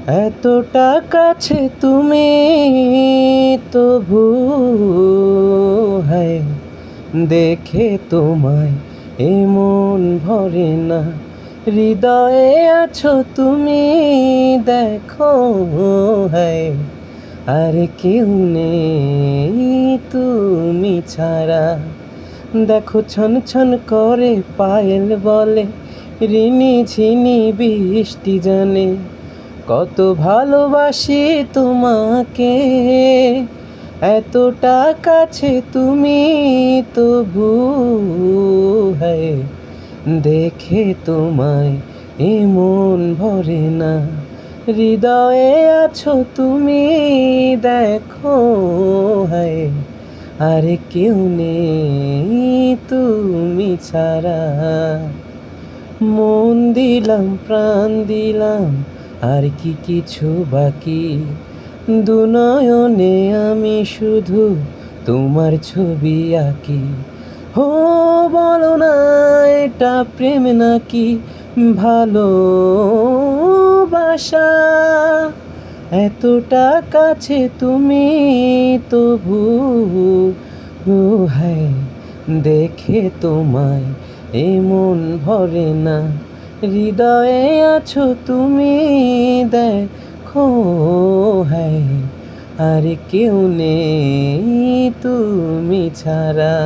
এতটা কাছে তুমি তবু হায় দেখে তোমায় এমন ভরে না। হৃদয়ে আছো তুমি, দেখো হায় আর কেউ নেই তুমি ছাড়া। দেখো ছন ছন করে পায়েল বলে, রিনি ঝিনি বৃষ্টি জানে কত ভালোবাসি তোমাকে। এতটা কাছে তুমি তবু হায় দেখে তোমায় এমন ভরে না। হৃদয়ে আছো তুমি, দেখো হায় আর কেউ নেই তুমি ছাড়া। মন দিলাম প্রাণ দিলাম, আর কি কিছু বাকি? দুনয়নে আমি শুধু তোমার ছবি আঁকি। হো বলো না, এটা প্রেম নাকি ভালোবাসা? এতটা কাছে তুমি তবু হায় দেখে তোমায় এমন ভরে না। হৃদয়ে আছো তুমি, দেখো হায় আর কেউ নেই তুমি ছাড়া।